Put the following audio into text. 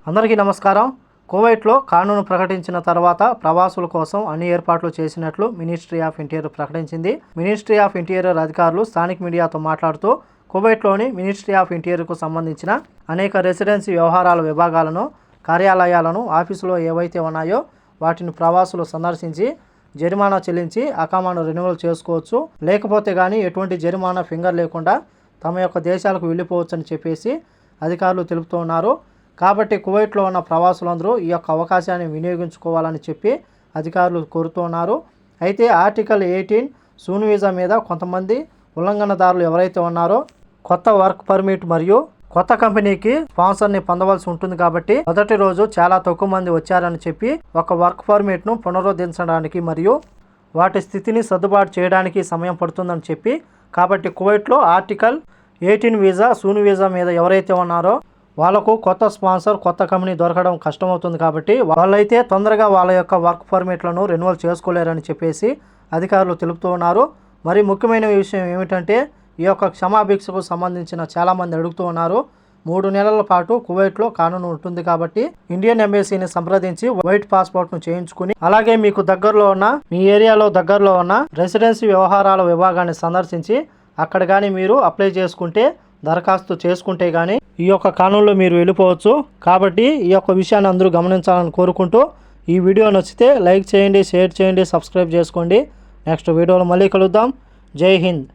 అందరికీ నమస్కారం. కువైట్లో కానూను ప్రకటించిన తర్వాత ప్రవాసుల కోసం అన్ని ఏర్పాట్లు చేసినట్లు మినిస్ట్రీ ఆఫ్ ఇంటీరియర్ ప్రకటించింది. మినిస్ట్రీ ఆఫ్ ఇంటీరియర్ అధికారులు స్థానిక మీడియాతో మాట్లాడుతూ కువైట్లోని మినిస్ట్రీ ఆఫ్ ఇంటీరియర్కు సంబంధించిన అనేక రెసిడెన్సీ వ్యవహారాల విభాగాలను, కార్యాలయాలను, ఆఫీసులో ఏవైతే ఉన్నాయో వాటిని ప్రవాసులు సందర్శించి జరిమానా చెల్లించి అకామాను రెన్యువల్ చేసుకోవచ్చు. లేకపోతే కానీ ఎటువంటి జరిమానా ఫింగర్ లేకుండా తమ యొక్క దేశాలకు వెళ్ళిపోవచ్చు అని చెప్పేసి అధికారులు తెలుపుతూ ఉన్నారు. కాబట్టి కువైట్లో ఉన్న ప్రవాసులందరూ ఈ యొక్క అవకాశాన్ని వినియోగించుకోవాలని చెప్పి అధికారులు కోరుతున్నారు. అయితే ఆర్టికల్ 18 సూన్ వీసా మీద కొంతమంది ఉల్లంఘనదారులు ఎవరైతే ఉన్నారో కొత్త వర్క్ పర్మిట్ మరియు కొత్త కంపెనీకి స్పాన్సర్ని పొందవలసి ఉంటుంది. కాబట్టి మొదటి రోజు చాలా తక్కువ మంది వచ్చారని చెప్పి ఒక వర్క్ పర్మిట్ను పునరుద్ధరించడానికి మరియు వాటి స్థితిని సర్దుబాటు చేయడానికి సమయం పడుతుందని చెప్పి కాబట్టి కువైట్లో ఆర్టికల్ 18 వీసా సూన్ వీసా మీద ఎవరైతే ఉన్నారో వాళ్ళకు కొత్త స్పాన్సర్, కొత్త కంపెనీ దొరకడం కష్టమవుతుంది. కాబట్టి వాళ్ళైతే తొందరగా వాళ్ళ యొక్క వర్క్ పర్మిట్లను రెన్యువల్ చేసుకోలేరని చెప్పేసి అధికారులు తెలుపుతూ ఉన్నారు. మరి ముఖ్యమైన విషయం ఏమిటంటే ఈ యొక్క క్షమాభిక్షకు సంబంధించిన చాలామంది అడుగుతూ ఉన్నారు. 3 నెలల పాటు కువైట్లో కానూను ఉంటుంది. కాబట్టి ఇండియన్ ఎంబసీని సంప్రదించి వైట్ పాస్పోర్ట్ను చేయించుకుని అలాగే మీకు దగ్గరలో ఉన్న మీ ఏరియాలో దగ్గరలో ఉన్న రెసిడెన్సీ వ్యవహారాల విభాగాన్ని సందర్శించి అక్కడ కానీ మీరు అప్లై చేసుకుంటే, దరఖాస్తు చేసుకుంటే కానీ ఈ యొక్క కానూన్లో మీరు వెళ్ళిపోవచ్చు. కాబట్టి ఈ యొక్క విషయాన్ని అందరూ గమనించాలని కోరుకుంటూ ఈ వీడియో నచ్చితే లైక్ చేయండి, షేర్ చేయండి, సబ్స్క్రైబ్ చేసుకోండి. నెక్స్ట్ వీడియోలో మళ్ళీ కలుద్దాం. జై హింద్.